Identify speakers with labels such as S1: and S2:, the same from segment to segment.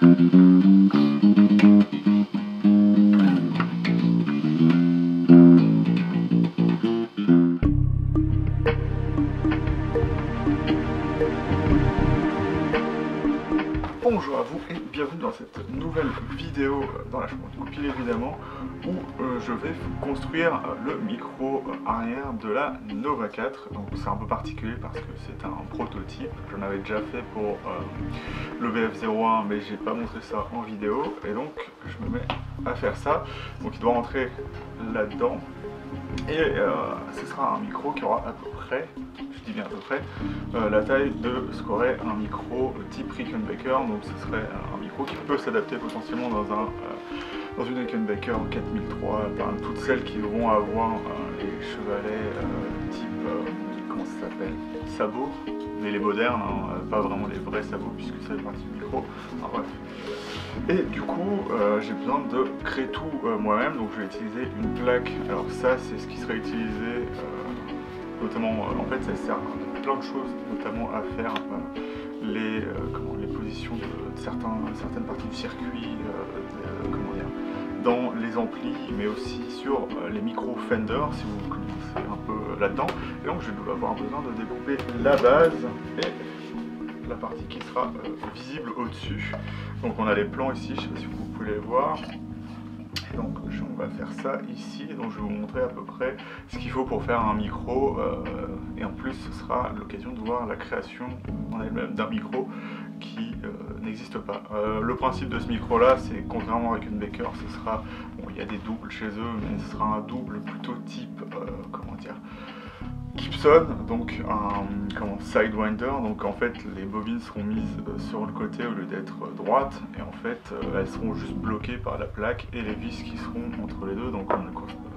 S1: Bonjour à vous et bienvenue dans cette nouvelle vidéo dans la chambre de Goupil évidemment où je vais construire le micro arrière de la Nova 4. Donc c'est un peu particulier parce que c'est un prototype, j'en avais déjà fait pour le VF01 mais j'ai pas montré ça en vidéo et donc je me mets à faire ça. Donc il doit rentrer là-dedans et ce sera un micro qui aura à peu près, je dis bien à peu près, la taille de ce qu'aurait un micro type Rickenbacker. Donc ce serait un micro qui peut s'adapter potentiellement dans une Rickenbacker 4003, toutes celles qui vont avoir les chevalets type, comment ça s'appelle, sabots, mais les modernes, hein, pas vraiment les vrais sabots puisque ça fait partie du micro, enfin, bref. Et du coup j'ai besoin de créer tout moi-même, donc je vais utiliser une plaque. Alors ça c'est ce qui serait utilisé notamment, en fait ça sert à plein de choses, notamment à faire les positions de certaines parties du circuit, comment dire, dans les amplis, mais aussi sur les micros Fender, si vous connaissez un peu là-dedans. Et donc je vais avoir besoin de découper la base et la partie qui sera visible au-dessus. Donc on a les plans ici, je ne sais pas si vous pouvez les voir. Et donc on va faire ça ici, donc je vais vous montrer à peu près ce qu'il faut pour faire un micro et en plus ce sera l'occasion de voir la création en elle-même d'un micro qui n'existe pas. Le principe de ce micro là, c'est contrairement à Rickenbacker, ce sera, bon il y a des doubles chez eux, mais ce sera un double plutôt type, comment dire, Gibson, donc un sidewinder. Donc en fait les bobines seront mises sur le côté au lieu d'être droites et en fait elles seront juste bloquées par la plaque et les vis qui seront entre les deux. Donc on a une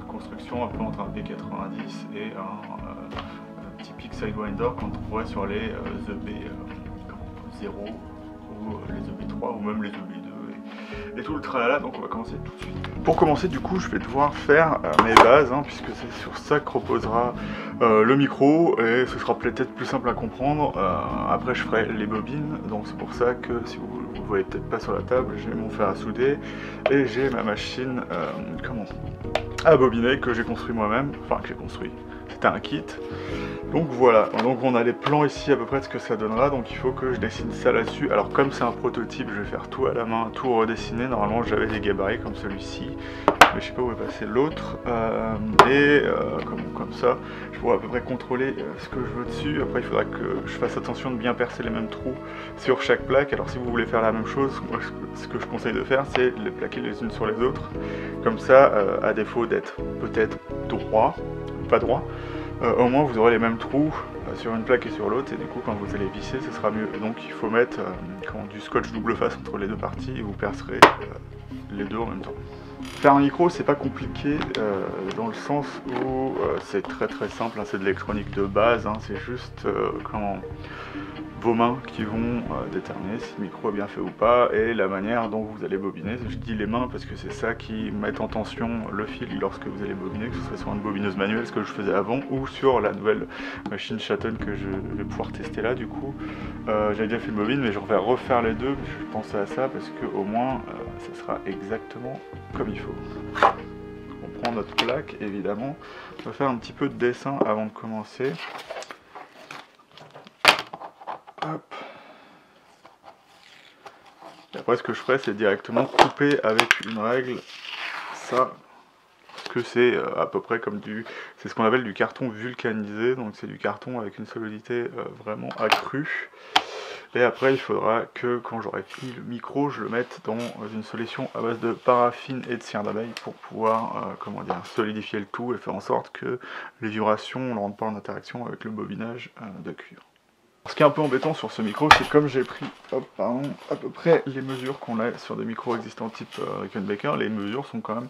S1: construction un peu entre un P90 et un typique sidewinder qu'on trouverait sur les EB0 ou les EB3 ou même les EB2 et tout le tralala. Donc on va commencer tout de suite. Pour commencer du coup je vais devoir faire mes bases puisque c'est sur ça que reposera le micro et ce sera peut-être plus simple à comprendre. Après je ferai les bobines, donc c'est pour ça que si vous ne voyez peut-être pas sur la table, j'ai mon fer à souder et j'ai ma machine à bobiner que j'ai construit moi-même, enfin que j'ai construit, c'était un kit. Donc voilà, donc on a les plans ici à peu près de ce que ça donnera, donc il faut que je dessine ça là-dessus. Alors comme c'est un prototype, je vais faire tout à la main, tout redessiner. Normalement j'avais des gabarits comme celui-ci, mais je sais pas où est passé l'autre. Comme ça, je pourrais à peu près contrôler ce que je veux dessus. Après il faudra que je fasse attention de bien percer les mêmes trous sur chaque plaque. Alors si vous voulez faire la même chose, moi ce que je conseille de faire, c'est les plaquer les unes sur les autres. Comme ça, à défaut d'être peut-être droit, pas droit, au moins vous aurez les mêmes trous sur une plaque et sur l'autre, et du coup quand vous allez visser ce sera mieux. Donc il faut mettre du scotch double face entre les deux parties et vous percerez les deux en même temps. Faire un micro c'est pas compliqué dans le sens où c'est très simple, hein, c'est de l'électronique de base, hein, c'est juste vos mains qui vont déterminer si le micro est bien fait ou pas et la manière dont vous allez bobiner. Je dis les mains parce que c'est ça qui met en tension le fil lorsque vous allez bobiner, que ce soit sur une bobineuse manuelle, ce que je faisais avant, ou sur la nouvelle machine Shatton que je vais pouvoir tester là. Du coup j'avais déjà fait le bobine mais je vais refaire les deux, je pensais à ça parce que au moins ça sera exactement comme il faut. On prend notre plaque évidemment, on va faire un petit peu de dessin avant de commencer. Hop. Et après ce que je ferai c'est directement couper avec une règle ça, parce que c'est à peu près comme c'est ce qu'on appelle du carton vulcanisé, donc c'est du carton avec une solidité vraiment accrue. Et après il faudra que quand j'aurai fini le micro je le mette dans une solution à base de paraffine et de cire d'abeille pour pouvoir solidifier le tout et faire en sorte que les vibrations ne rentrent pas en interaction avec le bobinage de cuir. Ce qui est un peu embêtant sur ce micro, c'est comme j'ai pris à peu près les mesures qu'on a sur des micros existants type Rickenbacker, les mesures sont quand même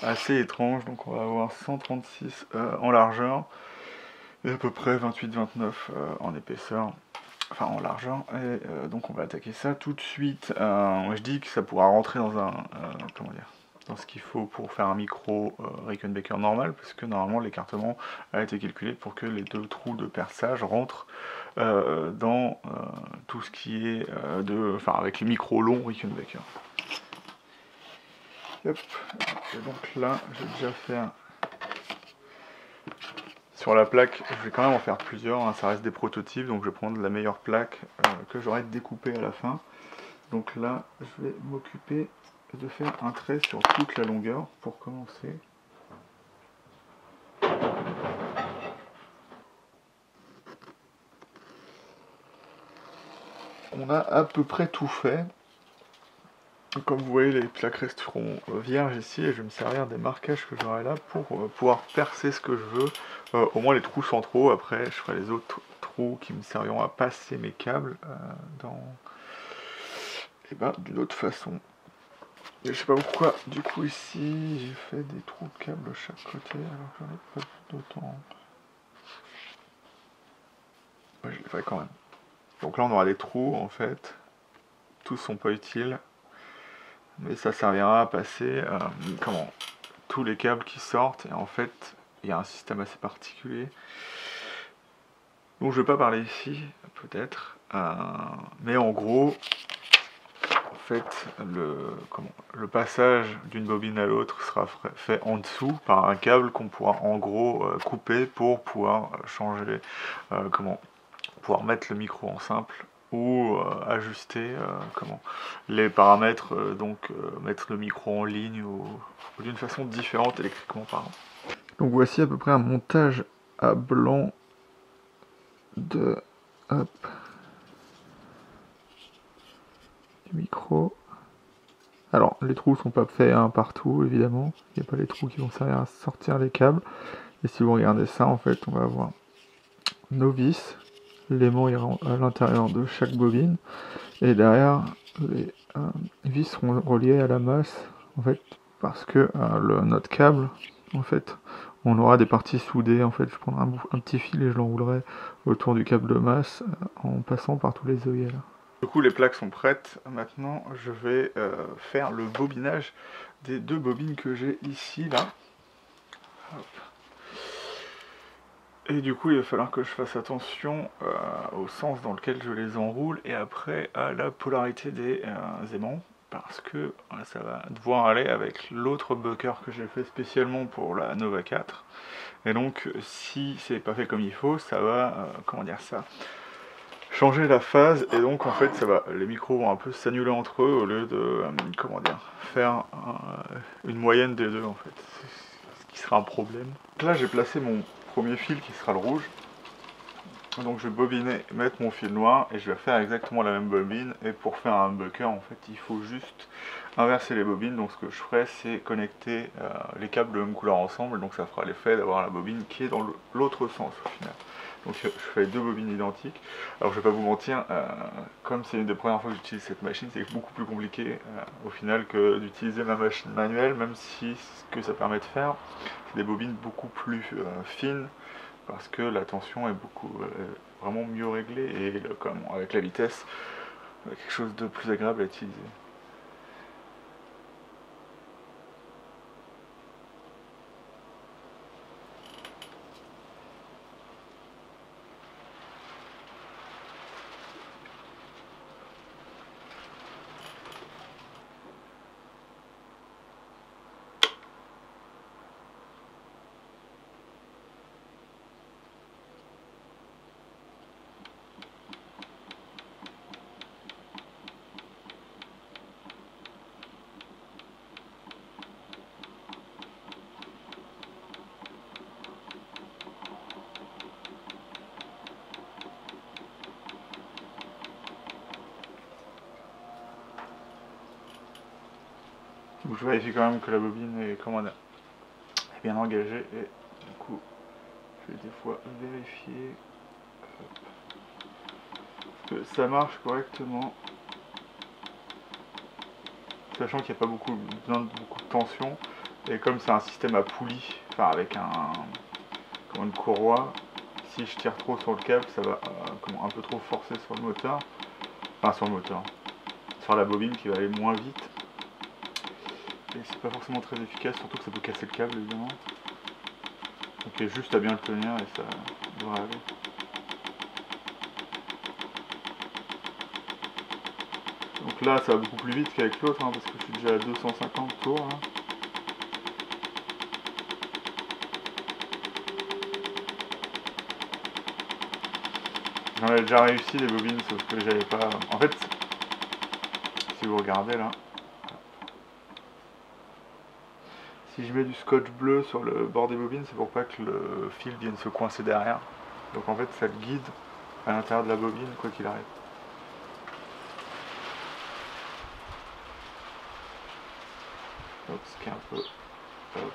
S1: assez étranges. Donc on va avoir 136 en largeur et à peu près 28-29 en épaisseur, enfin en largeur. Et donc on va attaquer ça tout de suite. Je dis que ça pourra rentrer dans dans ce qu'il faut pour faire un micro Rickenbacker normal, parce que normalement l'écartement a été calculé pour que les deux trous de perçage rentrent dans tout ce qui est avec les micros longs Rickenbacker. Hop. Et donc là, j'ai déjà fait sur la plaque, je vais quand même en faire plusieurs, hein, ça reste des prototypes, donc je vais prendre la meilleure plaque que j'aurai découpée à la fin. Donc là, je vais m'occuper de faire un trait sur toute la longueur pour commencer. On a à peu près tout fait. Comme vous voyez, les plaques resteront vierges ici et je vais me servir des marquages que j'aurai là pour pouvoir percer ce que je veux. Au moins les trous centraux, après je ferai les autres trous qui me serviront à passer mes câbles d'une autre façon. Et je sais pas pourquoi, du coup ici j'ai fait des trous de câbles de chaque côté alors que j'en ai pas d'autant. Ouais, je les ferai quand même. Donc là on aura des trous en fait, tous sont pas utiles. Mais ça servira à passer tous les câbles qui sortent, et en fait il y a un système assez particulier dont je ne vais pas parler ici peut-être, mais en gros en fait le passage d'une bobine à l'autre sera fait en dessous par un câble qu'on pourra en gros couper pour pouvoir changer, pouvoir mettre le micro en simple ou ajuster les paramètres, mettre le micro en ligne ou d'une façon différente électriquement parlant. Donc voici à peu près un montage à blanc du micro. Alors les trous sont pas faits partout évidemment, il n'y a pas les trous qui vont servir à sortir les câbles. Et si vous regardez ça, en fait on va avoir nos vis. L'aimant ira à l'intérieur de chaque bobine et derrière les vis seront reliées à la masse en fait parce que notre câble en fait on aura des parties soudées. En fait je prendrai un petit fil et je l'enroulerai autour du câble de masse en passant par tous les œillets là. Du coup les plaques sont prêtes, maintenant je vais faire le bobinage des deux bobines que j'ai ici là. Hop. Et du coup il va falloir que je fasse attention au sens dans lequel je les enroule et après à la polarité des aimants parce que ça va devoir aller avec l'autre bucker que j'ai fait spécialement pour la Nova 4 et donc si c'est pas fait comme il faut ça va changer la phase et donc en fait les micros vont un peu s'annuler entre eux au lieu de faire une moyenne des deux en fait, ce qui sera un problème. Là j'ai placé mon premier fil qui sera le rouge, donc je vais bobiner, mettre mon fil noir et je vais faire exactement la même bobine. Et pour faire un humbucker en fait il faut juste inverser les bobines, donc ce que je ferai c'est connecter les câbles de même couleur ensemble, donc ça fera l'effet d'avoir la bobine qui est dans l'autre sens au final. Donc je fais deux bobines identiques. Alors je vais pas vous mentir, comme c'est une des premières fois que j'utilise cette machine, c'est beaucoup plus compliqué au final que d'utiliser ma machine manuelle, même si ce que ça permet de faire, c'est des bobines beaucoup plus fines, parce que la tension est vraiment mieux réglée et avec la vitesse, quelque chose de plus agréable à utiliser. Donc je vérifie quand même que la bobine est bien engagée et du coup je vais des fois vérifier que ça marche correctement, sachant qu'il n'y a pas besoin de beaucoup de tension et comme c'est un système à poulie, avec une courroie, si je tire trop sur le câble ça va un peu trop forcer sur le moteur, sur la bobine qui va aller moins vite. Et c'est pas forcément très efficace, surtout que ça peut casser le câble évidemment. Donc il y a juste à bien le tenir et ça devrait aller. Donc là ça va beaucoup plus vite qu'avec l'autre hein, parce que je suis déjà à 250 tours hein. J'en avais déjà réussi des bobines sauf que j'avais pas... En fait, si vous regardez là, si je mets du scotch bleu sur le bord des bobines, c'est pour pas que le fil vienne se coincer derrière. Donc en fait ça le guide à l'intérieur de la bobine quoi qu'il arrive. Hop, ce qui est un peu... Hop.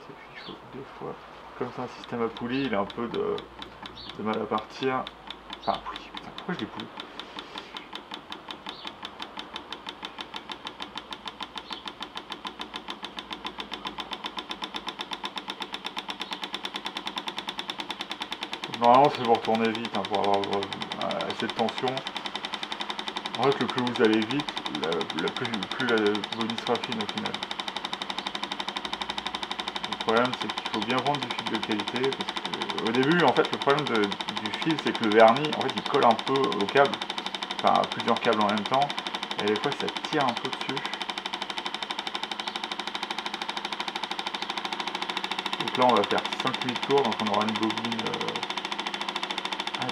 S1: Et puis il faut deux fois... Comme c'est un système à poulie, il a un peu de mal à partir. Enfin, poulie, putain, pourquoi je dis poulie? Normalement c'est pour tourner vite, hein, pour avoir assez de tension. En fait le plus vous allez vite, plus la bobine sera fine au final. Le problème c'est qu'il faut bien prendre du fil de qualité, parce que au début en fait le problème du fil c'est que le vernis en fait il colle un peu au câble, enfin à plusieurs câbles en même temps, et des fois ça tire un peu dessus. Donc là on va faire 5000 tours, donc on aura une bobine à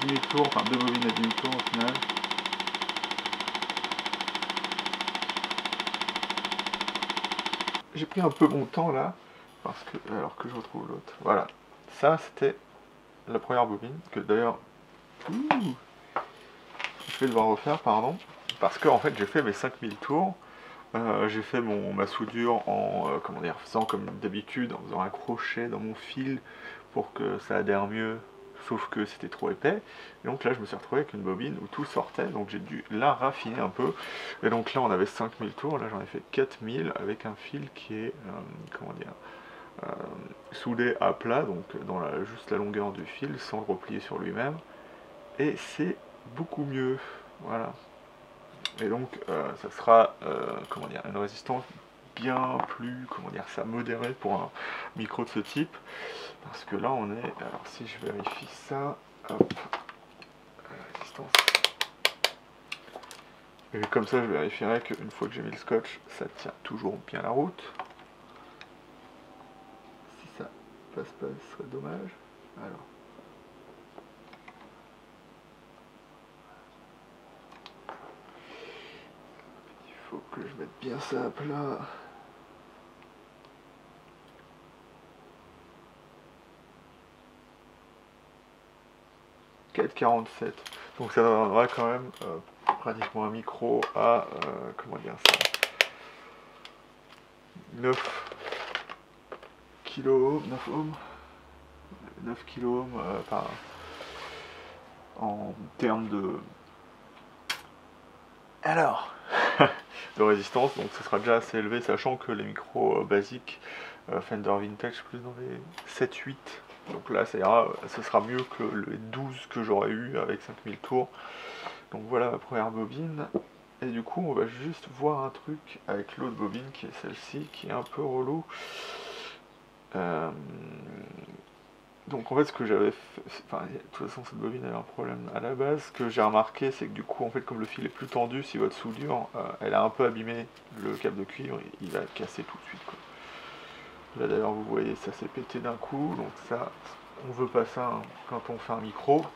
S1: 10 000 tours, enfin deux bobines à 10 000 tours au final. J'ai pris un peu mon temps là, parce que, alors que je retrouve l'autre. Voilà, ça c'était la première bobine, que d'ailleurs, je vais devoir refaire, pardon, parce que en fait j'ai fait mes 5000 tours. J'ai fait ma soudure en comment dire, faisant comme d'habitude, en faisant un crochet dans mon fil pour que ça adhère mieux, sauf que c'était trop épais. Et donc là je me suis retrouvé avec une bobine où tout sortait, donc j'ai dû la raffiner un peu. Et donc là on avait 5000 tours, là j'en ai fait 4000 avec un fil qui est, comment dire, soudé à plat, donc dans juste la longueur du fil, sans le replier sur lui-même. Et c'est beaucoup mieux, voilà. Et donc ça sera comment dire, une résistance bien plus, comment dire ça, modérée pour un micro de ce type. Parce que là on est, alors si je vérifie ça, hop, résistance. Et comme ça je vérifierai qu'une fois que j'ai mis le scotch, ça tient toujours bien la route. Si ça passe pas, ce serait dommage. Alors. Il faut que je mette bien ça à plat. « 4,47 ». Donc ça donnera quand même pratiquement un micro à, comment dire ça, 9 kilo ohms, 9 ohms, 9 kilo ohms en termes de... Alors de résistance, donc ça sera déjà assez élevé, sachant que les micros basiques Fender Vintage plus dans les 7-8, donc là ça ira, ce sera mieux que les 12 que j'aurais eu avec 5000 tours. Donc voilà ma première bobine, et du coup on va juste voir un truc avec l'autre bobine qui est celle-ci, qui est un peu relou. Donc en fait ce que j'avais fait, enfin de toute façon cette bobine avait un problème à la base. Ce que j'ai remarqué c'est que du coup en fait comme le fil est plus tendu, si votre soudure elle a un peu abîmé le câble de cuivre, il va casser tout de suite quoi. Là d'ailleurs vous voyez ça s'est pété d'un coup, donc ça on veut pas ça hein, quand on fait un micro.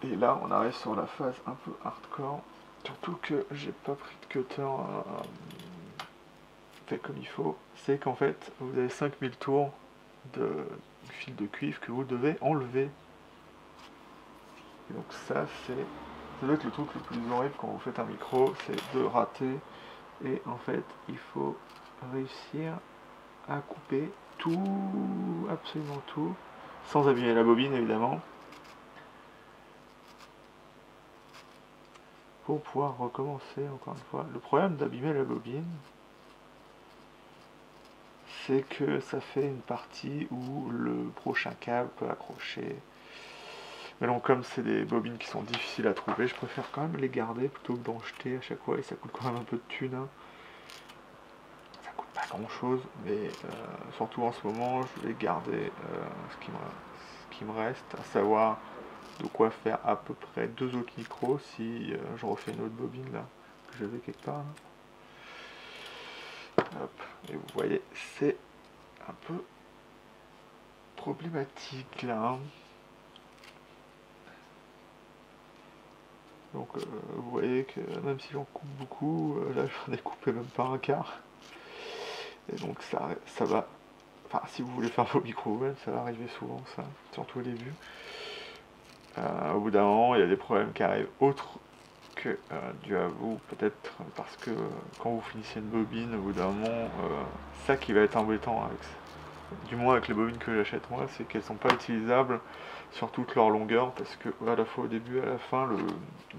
S1: Et là on arrive sur la phase un peu hardcore, surtout que j'ai pas pris de cutter fait comme il faut. C'est qu'en fait vous avez 5000 tours de fil de cuivre que vous devez enlever. Et donc ça doit être le truc le plus horrible quand vous faites un micro, c'est de rater. Et en fait il faut réussir à couper tout, absolument tout, sans abîmer la bobine évidemment, pour pouvoir recommencer encore une fois. Le problème d'abîmer la bobine, c'est que ça fait une partie où le prochain câble peut accrocher. Mais donc comme c'est des bobines qui sont difficiles à trouver, je préfère quand même les garder plutôt que d'en jeter à chaque fois, et ça coûte quand même un peu de thunes. Hein. Ça coûte pas grand chose, mais surtout en ce moment, je vais garder ce qui me reste, à savoir de quoi faire à peu près 2 autres micros si je refais une autre bobine là, que j'avais quelque part là. Hop, et vous voyez, c'est un peu problématique là. Hein. Donc vous voyez que même si j'en coupe beaucoup, là j'en ai coupé même pas un quart. Et donc ça va, enfin si vous voulez faire vos micros vous-même, ça va arriver souvent ça, surtout au début. Au bout d'un moment, il y a des problèmes qui arrivent autres que dû à vous, peut-être parce que quand vous finissez une bobine, au bout d'un moment, ça qui va être embêtant avec du moins avec les bobines que j'achète moi, c'est qu'elles sont pas utilisables sur toute leur longueur parce que à la fois au début et à la fin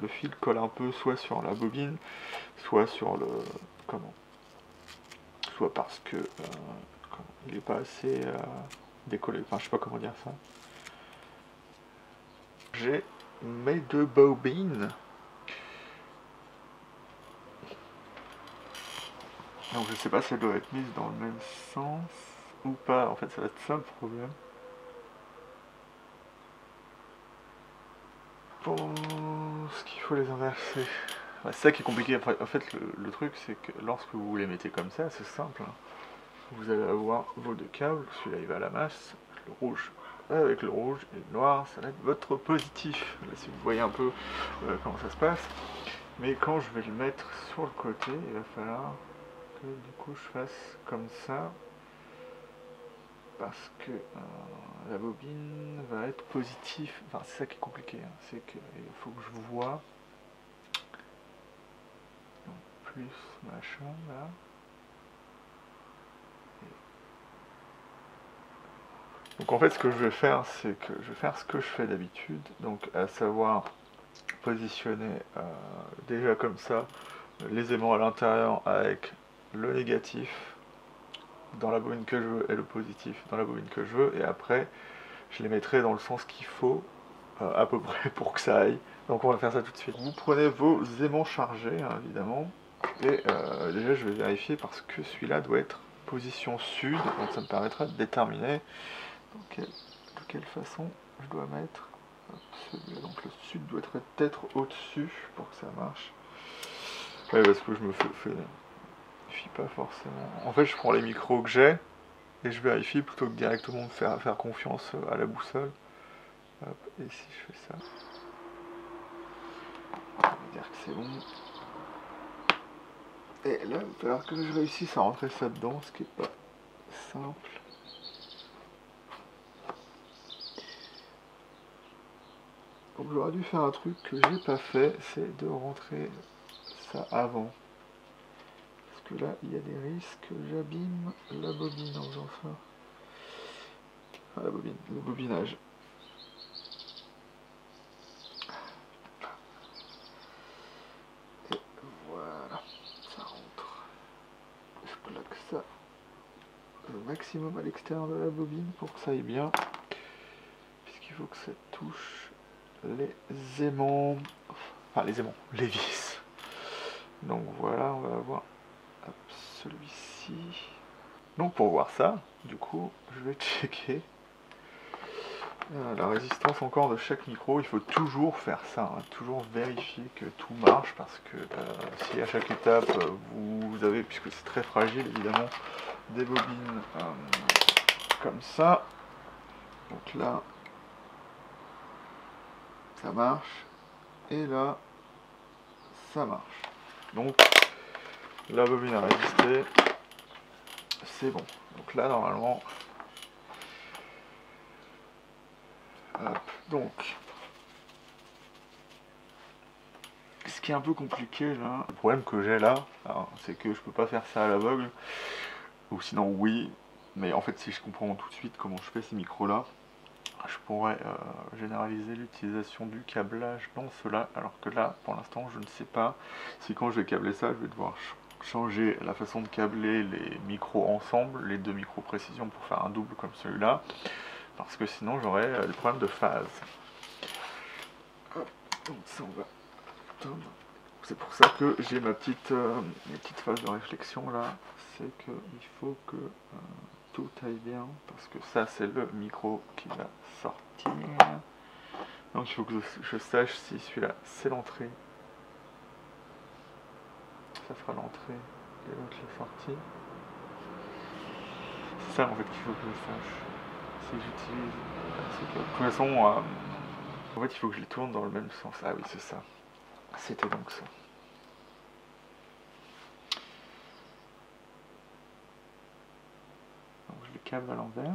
S1: le fil colle un peu soit sur la bobine, soit sur le soit parce que il est pas assez décollé, enfin je sais pas comment dire ça. J'ai mes 2 bobines. Donc je sais pas si elle doit être mise dans le même sens ou pas, en fait ça va être ça le problème. Pense qu'il faut les inverser. C'est ça qui est compliqué. En fait, le truc, c'est que lorsque vous les mettez comme ça, c'est simple. Hein. Vous allez avoir vos 2 câbles. Celui-là, il va à la masse. Le rouge avec le rouge et le noir, ça va être votre positif. Là, si vous voyez un peu comment ça se passe. Mais quand je vais le mettre sur le côté, il va falloir que du coup je fasse comme ça. Parce que la bobine va être positive. Enfin, c'est ça qui est compliqué. Hein. C'est qu'il faut que je vois. Donc, plus machin là. Donc en fait, ce que je vais faire, c'est que je vais faire ce que je fais d'habitude. Donc, à savoir positionner déjà comme ça les aimants à l'intérieur avec le négatif dans la bobine que je veux et le positif dans la bobine que je veux. Et après, je les mettrai dans le sens qu'il faut à peu près pour que ça aille. Donc on va faire ça tout de suite. Vous prenez vos aimants chargés, hein, évidemment, et déjà je vais vérifier parce que celui-là doit être position sud, donc ça me permettra de déterminer de quelle façon je dois mettre celui-là. Donc le sud doit être peut-être au-dessus pour que ça marche. Ouais, parce que je me fie pas forcément. En fait, je prends les micros que j'ai et je vérifie plutôt que directement faire confiance à la boussole. Hop, et si je fais ça, on va dire que c'est bon. Et là, il va falloir que je réussisse à rentrer ça dedans, ce qui est pas simple. Donc j'aurais dû faire un truc que j'ai pas fait, c'est de rentrer ça avant. Parce que là, il y a des risques que j'abîme la bobine en faisant ça. Enfin, la bobine, le bobinage. Et voilà, ça rentre. Je plaque ça le maximum à l'extérieur de la bobine pour que ça aille bien. Puisqu'il faut que ça touche les aimants. Enfin, les aimants, les vis. Donc voilà, on va avoir celui-ci. Donc pour voir ça, du coup, je vais checker la résistance encore de chaque micro. Il faut toujours faire ça, hein, toujours vérifier que tout marche parce que si à chaque étape vous avez, puisque c'est très fragile évidemment, des bobines comme ça, donc là ça marche et là ça marche. Donc la bobine a résisté, c'est bon. Donc là normalement, hop, donc ce qui est un peu compliqué là, le problème que j'ai là, c'est que je peux pas faire ça à l'aveugle, ou sinon oui, mais en fait si je comprends tout de suite comment je fais ces micros là, je pourrais généraliser l'utilisation du câblage dans cela, alors que là pour l'instant je ne sais pas si quand je vais câbler ça je vais devoir changer la façon de câbler les micros ensemble, les 2 micros précision pour faire un double comme celui-là, parce que sinon j'aurais le problème de phase. Hop, donc ça on va. C'est pour ça que j'ai ma petite phase de réflexion là, c'est qu'il faut que tout aille bien, parce que ça c'est le micro qui va sortir. Donc il faut que je sache si celui-là c'est l'entrée. Ça sera l'entrée et l'autre la sortie. C'est ça en fait qu'il faut que je sache. Si j'utilise ce câble. De toute façon, en fait il faut que je les tourne dans le même sens. Ah oui c'est ça. C'était donc ça. Donc je les câble à l'envers.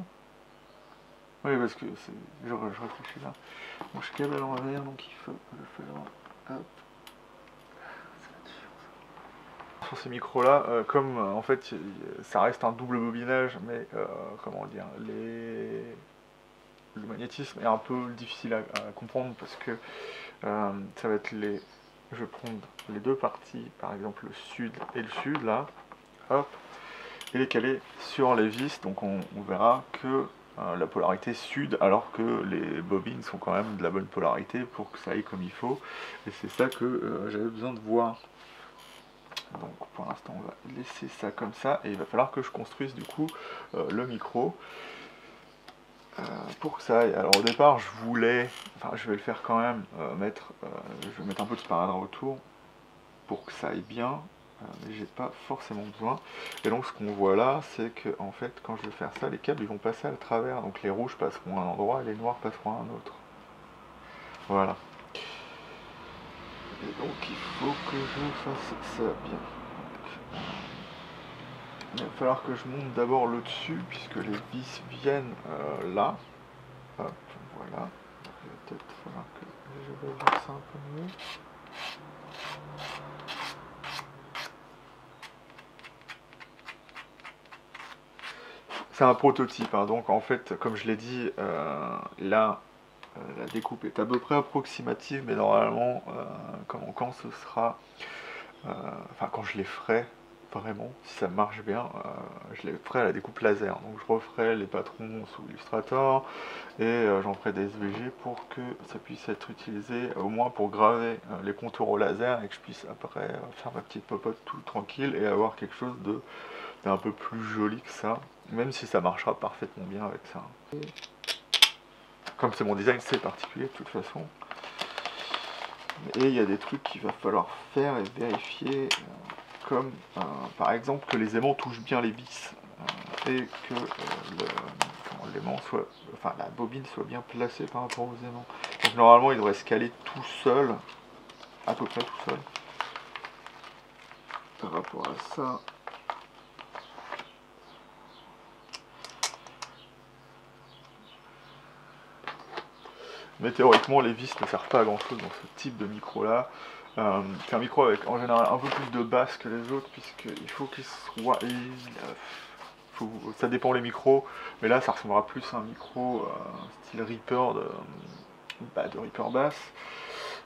S1: Oui parce que je réfléchis là. Donc je câble à l'envers donc il va falloir. Hop. Sur ces micros là, comme en fait ça reste un double bobinage, mais comment dire, le magnétisme est un peu difficile à comprendre parce que ça va être je vais prendre les deux parties, par exemple le sud et le sud là, hop, et les caler sur les vis, donc on verra que la polarité sud, alors que les bobines sont quand même de la bonne polarité pour que ça aille comme il faut, et c'est ça que j'avais besoin de voir. Donc pour l'instant on va laisser ça comme ça et il va falloir que je construise du coup le micro pour que ça aille. Alors au départ je voulais, enfin je vais le faire quand même, je vais mettre un peu de sparadrap autour pour que ça aille bien, mais j'ai pas forcément besoin. Et donc ce qu'on voit là c'est que en fait quand je vais faire ça les câbles ils vont passer à travers, donc les rouges passeront à un endroit et les noirs passeront à un autre. Voilà. Et donc il faut que je fasse ça bien. Il va falloir que je monte d'abord le dessus puisque les vis viennent là. Hop, voilà. Il va peut-être falloir que je vais voir ça un peu mieux. C'est un prototype, hein, donc en fait, comme je l'ai dit, là, la découpe est à peu près approximative, mais normalement, quand ce sera, enfin quand je les ferai, vraiment, si ça marche bien, je les ferai à la découpe laser. Donc je referai les patrons sous Illustrator et j'en ferai des SVG pour que ça puisse être utilisé au moins pour graver les contours au laser et que je puisse après faire ma petite popote tout tranquille et avoir quelque chose d'un peu plus joli que ça, même si ça marchera parfaitement bien avec ça. Comme c'est mon design, c'est particulier de toute façon. Et il y a des trucs qu'il va falloir faire et vérifier, comme par exemple que les aimants touchent bien les vis et que l'aimant soit, enfin la bobine soit bien placée par rapport aux aimants. Donc normalement il devrait se caler tout seul, à peu près tout seul. Par rapport à ça. Mais théoriquement les vis ne servent pas à grand chose dans ce type de micro là. C'est un micro avec en général un peu plus de basse que les autres puisqu'il faut qu'il soit... ça dépend les micros, mais là ça ressemblera plus à un micro style Reaper de Reaper basse.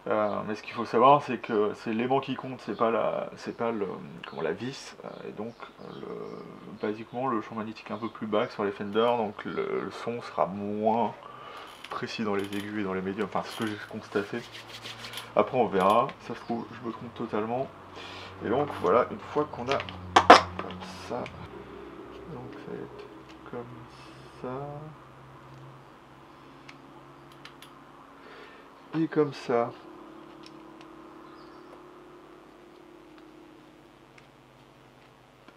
S1: Mais ce qu'il faut savoir c'est que c'est l'aimant qui compte, c'est pas la vis, et donc basiquement le champ magnétique est un peu plus bas que sur les Fender, donc le son sera moins précis dans les aigus et dans les médiums, enfin c'est ce que j'ai constaté. Après on verra, ça se trouve je me trompe totalement. Et donc voilà, une fois qu'on a comme ça, donc ça va être comme ça et comme ça.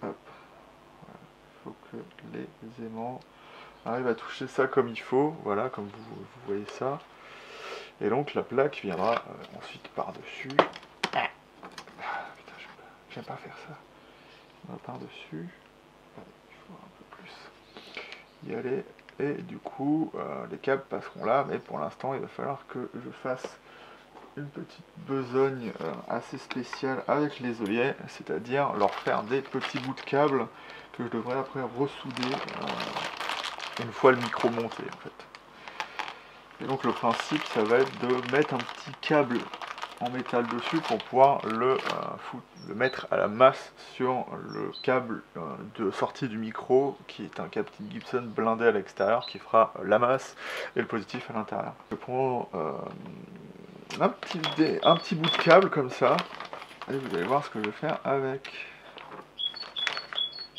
S1: Hop, voilà. Il faut que les aimants arrivent à toucher ça comme il faut, voilà, comme vous voyez ça. Et donc la plaque viendra ensuite par-dessus. Putain, j'aime pas faire ça. Par-dessus. Il faut un peu plus y aller. Et du coup, les câbles passeront là, mais pour l'instant, il va falloir que je fasse une petite besogne assez spéciale avec les olliers, c'est-à-dire leur faire des petits bouts de câbles que je devrais après ressouder une fois le micro monté en fait. Et donc le principe ça va être de mettre un petit câble en métal dessus pour pouvoir le mettre à la masse sur le câble de sortie du micro qui est un câble Gibson blindé à l'extérieur qui fera la masse et le positif à l'intérieur. Je prends un petit bout de câble comme ça et vous allez voir ce que je vais faire avec.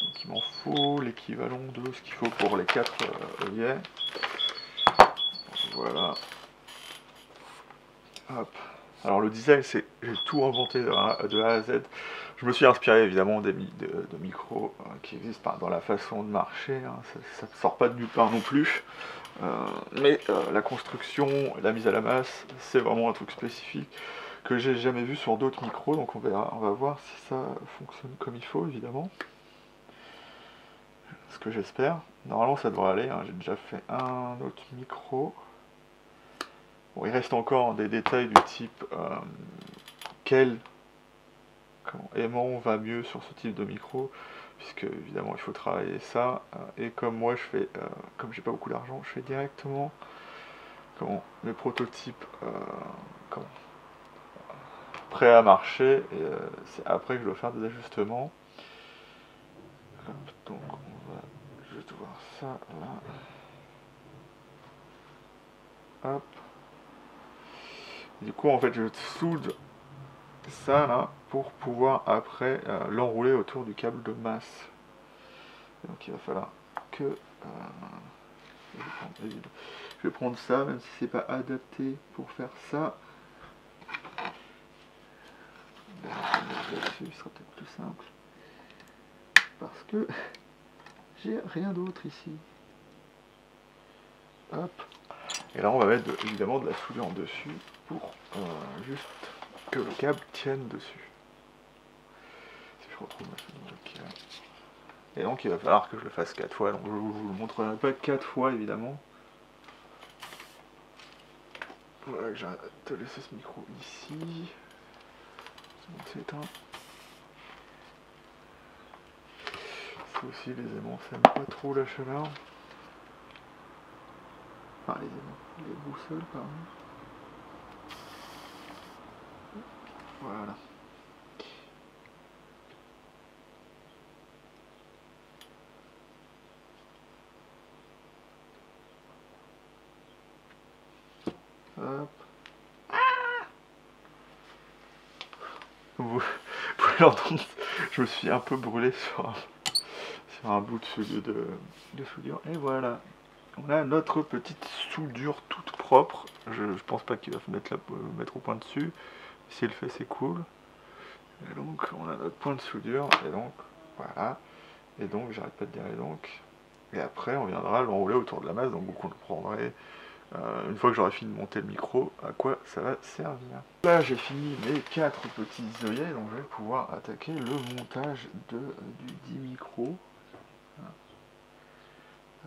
S1: Donc il m'en faut l'équivalent de ce qu'il faut pour les 4 œillets. Voilà. Hop. Alors le design, c'est j'ai tout inventé de A à Z. Je me suis inspiré évidemment de micros qui existent dans la façon de marcher, hein. Ça ne sort pas de nulle part non plus. Mais la construction, la mise à la masse, c'est vraiment un truc spécifique que j'ai jamais vu sur d'autres micros, donc on verra, on va voir si ça fonctionne comme il faut évidemment. Ce que j'espère. Normalement ça devrait aller, hein. J'ai déjà fait un autre micro. Bon, il reste encore des détails du type quel aimant va mieux sur ce type de micro, puisque évidemment il faut travailler ça. Et comme moi je fais, comme j'ai pas beaucoup d'argent, je fais directement les prototypes prêts à marcher, et c'est après que je dois faire des ajustements. Donc on va juste voir ça là. Hop. Du coup en fait je soude ça là pour pouvoir après l'enrouler autour du câble de masse. Donc il va falloir que je vais prendre ça, même si c'est pas adapté pour faire ça. Là-dessus, ce sera peut-être plus simple. Parce que j'ai rien d'autre ici. Hop. Et là on va mettre évidemment de la soudure en dessus pour juste que le câble tienne dessus. Si je retrouve ma soudure qui est là. Et donc il va falloir que je le fasse 4 fois, donc je vous le montrerai pas 4 fois évidemment. Voilà, j'arrête de laisser ce micro ici. C'est éteint. Ça aussi les aimants ça n'aime pas trop la chaleur. Enfin les aimants, les boussoles pardon. Voilà. Hop. Vous pouvez l'entendre, je me suis un peu brûlé sur un bout de soudure. Et voilà, on a notre petite soudure toute propre. Je pense pas qu'il va mettre au point dessus. S'il le fait, c'est cool. Et donc, on a notre point de soudure. Et donc, voilà. Et donc, j'arrête pas de dire et donc. Et après, on viendra l'enrouler autour de la masse. Donc, vous comprendrez, une fois que j'aurai fini de monter le micro, à quoi ça va servir. Là, j'ai fini mes 4 petits œillets. Donc, je vais pouvoir attaquer le montage du 10 micros.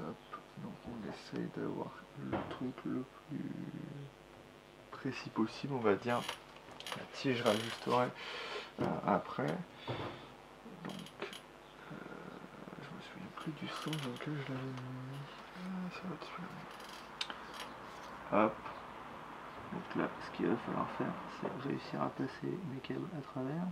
S1: Hop, donc on essaye d'avoir le truc le plus précis possible, on va dire. La tige, je rajusterai après. Donc, je me souviens plus du son dans lequel je l'avais mis. Ah, ça va dessus. Hop. Donc là, ce qu'il va falloir faire, c'est réussir à passer mes câbles à travers.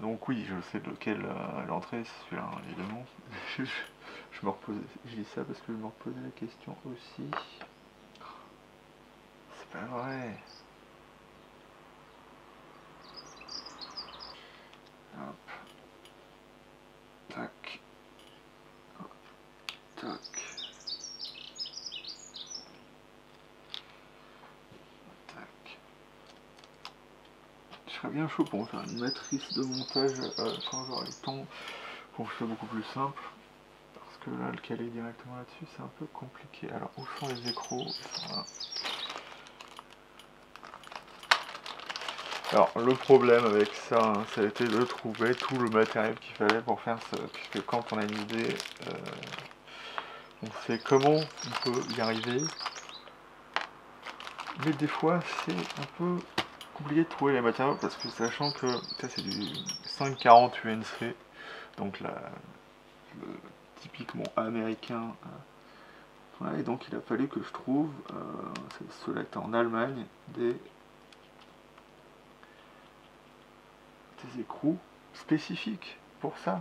S1: Donc oui, je sais de lequel l'entrée, c'est celui-là, évidemment. Je me repose, je dis ça parce que je me reposais la question aussi. C'est pas vrai. Hop. Tac. Tac. Tac. Je serais bien chaud pour me faire une matrice de montage quand j'aurai le temps, pour que ce soit beaucoup plus simple. Parce que là, le caler directement là-dessus, c'est un peu compliqué. Alors, où sont les écrous? Ils sont là. Alors, le problème avec ça, hein, ça a été de trouver tout le matériel qu'il fallait pour faire ça. Puisque quand on a une idée, on sait comment on peut y arriver. Mais des fois, c'est un peu compliqué de trouver les matériaux parce que sachant que ça c'est du 540 UNC, donc le typiquement américain. Ouais, et donc il a fallu que je trouve, cela était en Allemagne, des écrous spécifiques pour ça.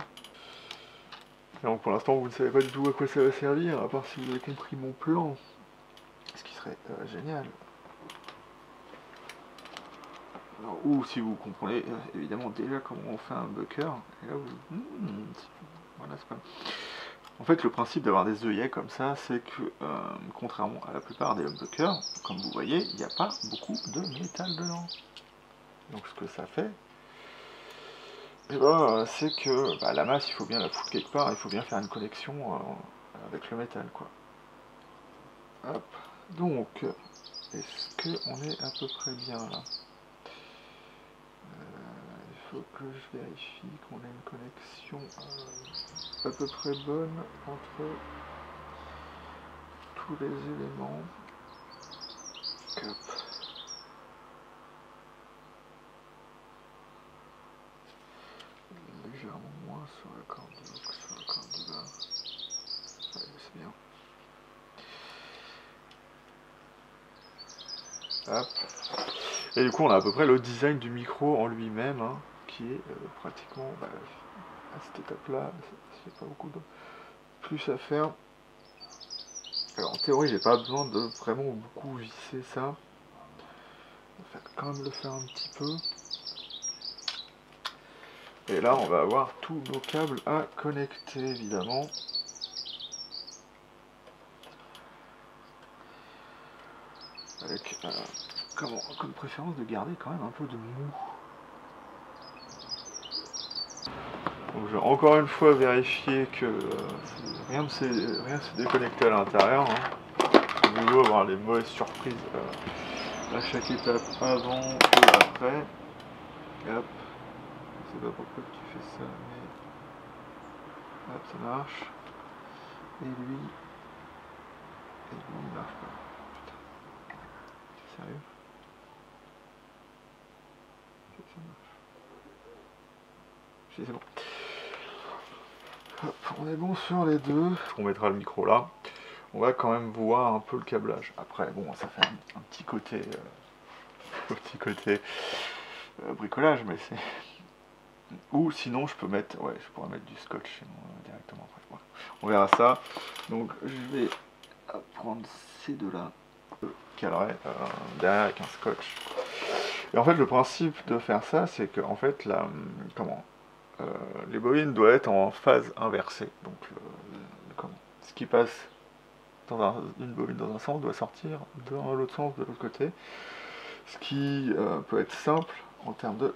S1: Et donc pour l'instant vous ne savez pas du tout à quoi ça va servir, à part si vous avez compris mon plan, ce qui serait génial. Alors, ou si vous comprenez évidemment déjà comment on fait un bucker, et là vous... voilà, c'est pas... En fait, le principe d'avoir des œillets comme ça, c'est que, contrairement à la plupart des humbuckers, comme vous voyez, il n'y a pas beaucoup de métal dedans. Donc ce que ça fait, eh ben, c'est que la masse, il faut bien la foutre quelque part, il faut bien faire une connexion avec le métal, quoi. Hop. Donc, est-ce qu'on est à peu près bien là? Il faut que je vérifie qu'on a une connexion à peu près bonne entre tous les éléments. Hop. Légèrement moins sur la corde du haut que sur la corde du bas. Ouais, c'est bien. Hop. Et du coup, on a à peu près le design du micro en lui-même, hein, qui est pratiquement à cette étape-là. Il n'y a pas beaucoup de plus à faire. Alors, en théorie, j'ai pas besoin de vraiment beaucoup visser ça. On va quand même le faire un petit peu. Et là, on va avoir tous nos câbles à connecter, évidemment. Avec comme préférence de garder quand même un peu de mou. Donc je vais encore une fois vérifier que rien ne s'est déconnecté à l'intérieur. Hein. Je veux avoir les mauvaises surprises à chaque étape avant et après. Hop. Je sais pas pourquoi tu fais ça, mais hop, ça marche. Et lui, il marche pas. Putain. Sérieux? Ça marche. Si, c'est bon. Hop, on est bon sur les deux. On mettra le micro là. On va quand même voir un peu le câblage. Après, bon, ça fait un petit côté, bricolage, mais c'est. Ou sinon, je peux mettre, ouais, je pourrais mettre du scotch directement. Après. Voilà. On verra ça. Donc, je vais prendre ces deux-là, calerai derrière avec un scotch. Et en fait, le principe de faire ça, c'est que en fait, les bobines doivent être en phase inversée. Donc, ce qui passe dans une bobine dans un sens doit sortir dans l'autre sens de l'autre côté. Ce qui peut être simple en termes de,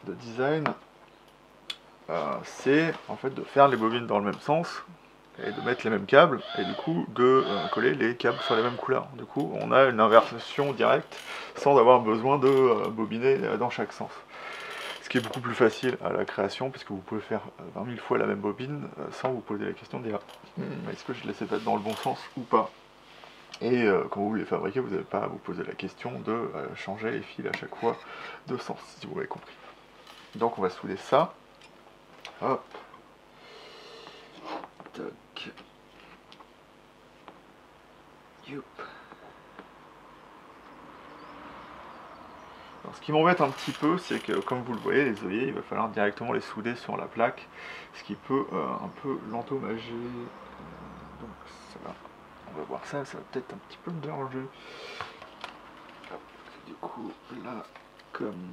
S1: design, c'est en fait de faire les bobines dans le même sens et de mettre les mêmes câbles et du coup de coller les câbles sur les mêmes couleurs. Du coup, on a une inversion directe sans avoir besoin de bobiner dans chaque sens. Ce qui est beaucoup plus facile à la création puisque vous pouvez faire 20 000 fois la même bobine sans vous poser la question de dire est-ce que je laisse être dans le bon sens ou pas. Et quand vous les fabriquez, vous n'avez pas à vous poser la question de changer les fils à chaque fois de sens, si vous avez compris. Donc on va souder ça. Hop. Tac. Youp. Alors, ce qui m'embête un petit peu, c'est que comme vous le voyez, les œillets, il va falloir directement les souder sur la plaque, ce qui peut un peu l'endommager. Donc ça va. On va voir ça, ça va peut-être un petit peu me déranger. Hop. Du coup, là, comme...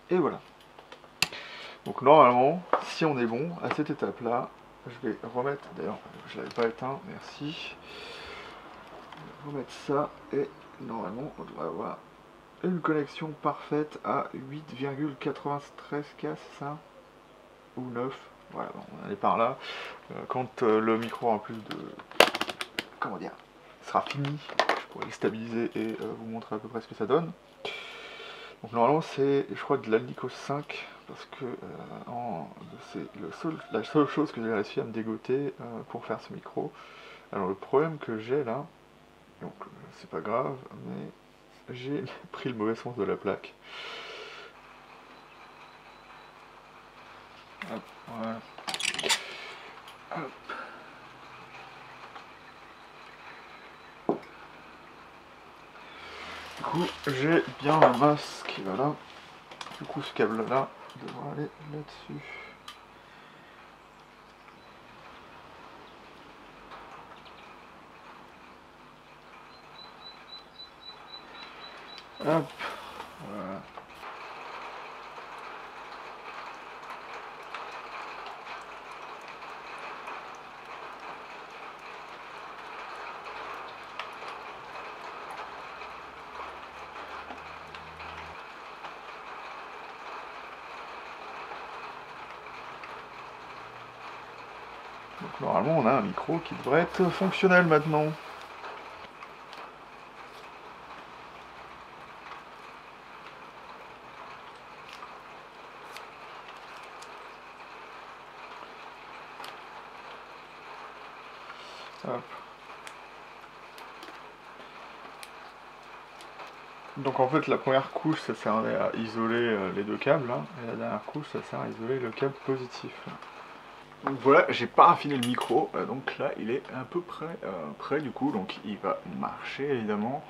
S1: Et voilà. Donc normalement, si on est bon à cette étape-là, je vais remettre, d'ailleurs je ne l'avais pas éteint, merci. Je vais remettre ça et normalement on devrait avoir une connexion parfaite à 8,93K, c'est ça? Ou 9, voilà, bon, on est par là. Quand le micro en plus de... comment dire, sera fini, je pourrai le stabiliser et vous montrer à peu près ce que ça donne. Donc normalement c'est, je crois, de l'Alnico 5, parce que c'est la seule chose que j'ai réussi à me dégoter pour faire ce micro. Alors le problème que j'ai là, donc c'est pas grave, mais j'ai pris le mauvais sens de la plaque. Hop, voilà. Hop. Du coup, j'ai bien la masse qui va là. Du coup, ce câble-là devra aller là-dessus. Hop, voilà. Donc normalement on a un micro qui devrait être fonctionnel maintenant. Hop. Donc en fait la première couche ça servait à isoler les deux câbles, hein, et la dernière couche ça sert à isoler le câble positif. Donc voilà, j'ai pas raffiné le micro, donc là il est à peu près du coup, donc il va marcher évidemment.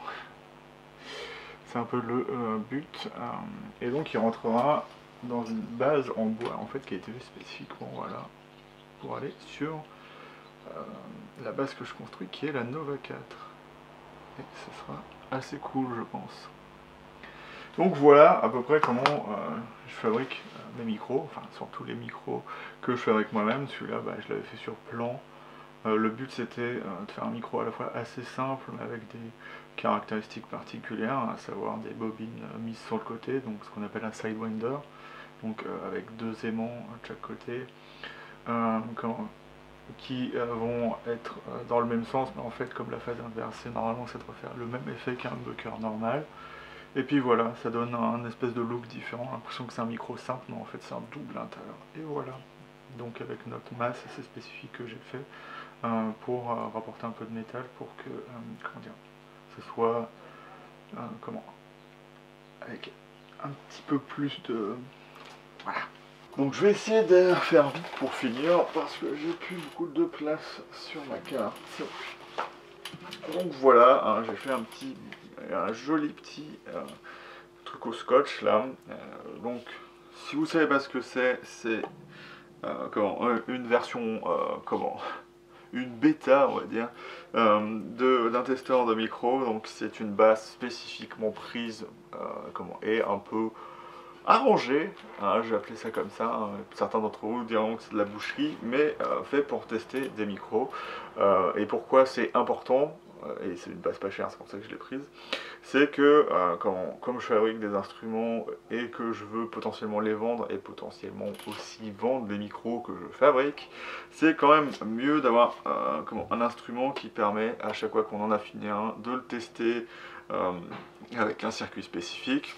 S1: C'est un peu le but, et donc il rentrera dans une base en bois en fait qui a été faite spécifiquement, voilà, pour aller sur la base que je construis qui est la Nova 4. Et ce sera assez cool je pense. Donc voilà à peu près comment je fabrique mes micros, enfin surtout les micros que je fabrique moi-même. Celui-là bah, je l'avais fait sur plan. Le but c'était de faire un micro à la fois assez simple mais avec des caractéristiques particulières, à savoir des bobines mises sur le côté, donc ce qu'on appelle un sidewinder, donc avec deux aimants de chaque côté, qui vont être dans le même sens, mais en fait comme la phase inversée, normalement ça doit faire le même effet qu'un humbucker normal. Et puis voilà, ça donne un espèce de look différent, l'impression que c'est un micro simple, mais en fait c'est un double intérieur. Et voilà, donc avec notre masse assez spécifique que j'ai fait pour rapporter un peu de métal pour que, comment dire, ce soit, comment, avec un petit peu plus de... Voilà. Donc je vais essayer de faire vite pour finir, parce que j'ai plus beaucoup de place sur ma carte. Donc voilà, hein, j'ai fait un joli petit truc au scotch là. Donc si vous savez pas ce que c'est une version, une bêta on va dire, d'un testeur de micro. Donc c'est une base spécifiquement prise et un peu arrangé, hein, je vais appeler ça comme ça, hein. Certains d'entre vous diront que c'est de la boucherie, mais fait pour tester des micros. Et pourquoi c'est important, et c'est une base pas chère, c'est pour ça que je l'ai prise, c'est que comme je fabrique des instruments et que je veux potentiellement les vendre et potentiellement aussi vendre les micros que je fabrique, c'est quand même mieux d'avoir un instrument qui permet à chaque fois qu'on en a fini un de le tester avec un circuit spécifique.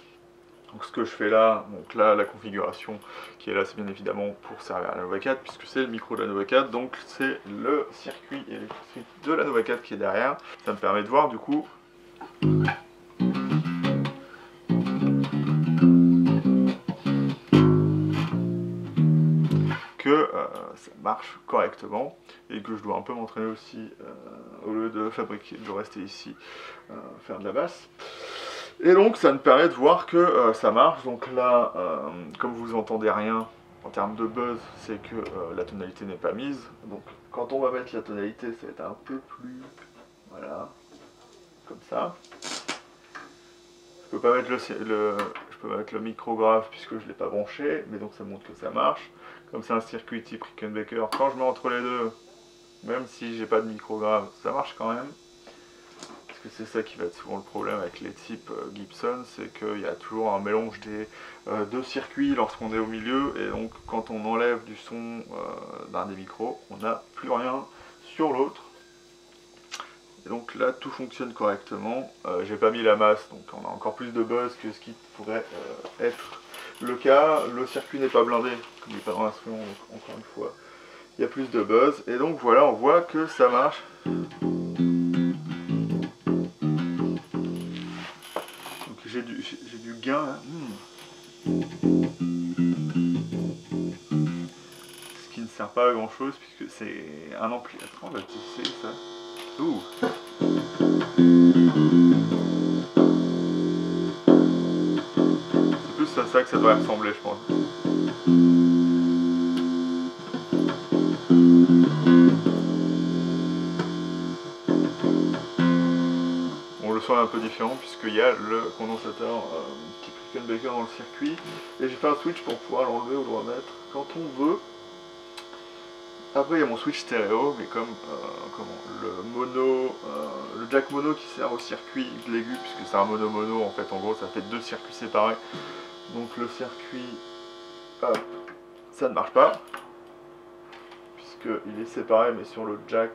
S1: Donc ce que je fais là, donc là la configuration qui est là c'est bien évidemment pour servir à la Nova 4 puisque c'est le micro de la Nova 4, donc c'est le circuit électrique de la Nova 4 qui est derrière. Ça me permet de voir du coup que ça marche correctement et que je dois un peu m'entraîner aussi au lieu de fabriquer, de rester ici faire de la basse. Et donc ça me permet de voir que ça marche. Donc là, comme vous entendez rien en termes de buzz, c'est que la tonalité n'est pas mise. Donc quand on va mettre la tonalité, ça va être un peu plus, voilà, comme ça. Je peux pas mettre le micrographe puisque je l'ai pas branché, mais donc ça montre que ça marche. Comme c'est un circuit type Rickenbacker, quand je mets entre les deux, même si j'ai pas de micrographe, ça marche quand même. C'est ça qui va être souvent le problème avec les types Gibson, c'est qu'il y a toujours un mélange des deux circuits lorsqu'on est au milieu, et donc quand on enlève du son d'un des micros, on n'a plus rien sur l'autre. Et donc là tout fonctionne correctement. J'ai pas mis la masse, donc on a encore plus de buzz que ce qui pourrait être le cas. Le circuit n'est pas blindé, comme il n'est pas dans l'instrument, donc encore une fois, il y a plus de buzz. Et donc voilà, on voit que ça marche. J'ai du gain là. Ce qui ne sert pas à grand chose puisque c'est un ampli. Attends, on va tester ça. Ouh. C'est plus à ça que ça devrait ressembler, je pense. Bon, le son est un peu différent puisqu'il y a le condensateur qui est Breaker dans le circuit. Et j'ai fait un switch pour pouvoir l'enlever ou le remettre quand on veut. Après il y a mon switch stéréo, mais comme le jack mono qui sert au circuit de l'aigu, puisque c'est un mono-mono en fait, en gros ça fait deux circuits séparés. Donc le circuit, hop, ça ne marche pas, puisqu'il est séparé mais sur le jack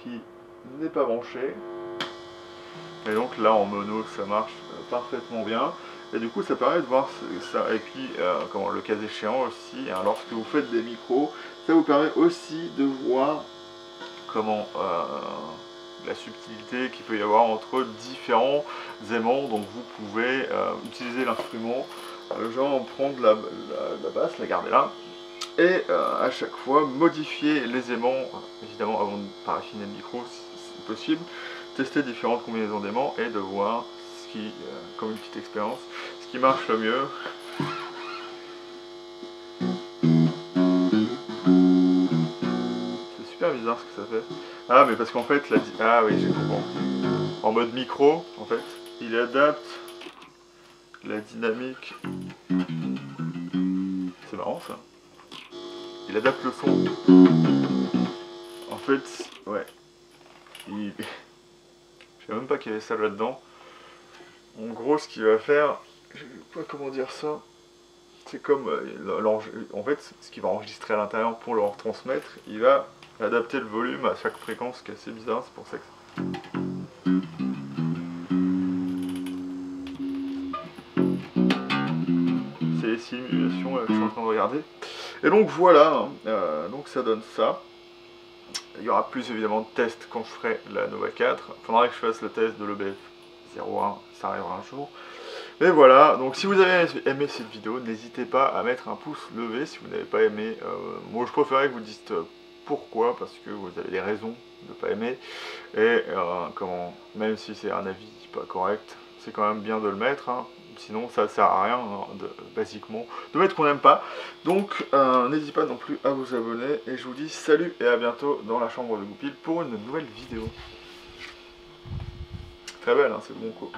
S1: qui n'est pas branché. Et donc là en mono ça marche parfaitement bien. Et du coup ça permet de voir ça. Et puis le cas échéant aussi, hein, lorsque vous faites des micros, ça vous permet aussi de voir la subtilité qu'il peut y avoir entre différents aimants. Donc vous pouvez utiliser l'instrument, genre prendre la basse, la garder là, et à chaque fois modifier les aimants, évidemment avant de paraffiner le micro si c'est possible, tester différentes combinaisons d'aimants et de voir ce qui, comme une petite expérience, ce qui marche le mieux. C'est super bizarre ce que ça fait. Ah mais parce qu'en fait, ah oui j'ai compris. En mode micro, en fait, il adapte la dynamique. C'est marrant ça. Il adapte le son. En fait, ouais. Je sais même pas qu'il y avait ça là-dedans. En gros, ce qu'il va faire, je sais pas comment dire ça. C'est comme en fait, ce qu'il va enregistrer à l'intérieur pour le retransmettre, il va adapter le volume à chaque fréquence, ce qui est assez bizarre. C'est pour ça que c'est les simulations que je suis en train de regarder. Et donc voilà, donc ça donne ça. Il y aura plus évidemment de tests quand je ferai la Nova 4. Il faudra que je fasse le test de l'EBF 01, ça arrivera un jour. Et voilà, donc si vous avez aimé cette vidéo, n'hésitez pas à mettre un pouce levé. Si vous n'avez pas aimé, moi je préférerais que vous dites pourquoi, parce que vous avez des raisons de ne pas aimer. Et même si c'est un avis pas correct, c'est quand même bien de le mettre, hein. Sinon ça sert à rien, hein, basiquement, de mettre qu'on n'aime pas. Donc n'hésitez pas non plus à vous abonner, et je vous dis salut et à bientôt dans la chambre de Goupil pour une nouvelle vidéo. Très belle, hein, c'est bon coup.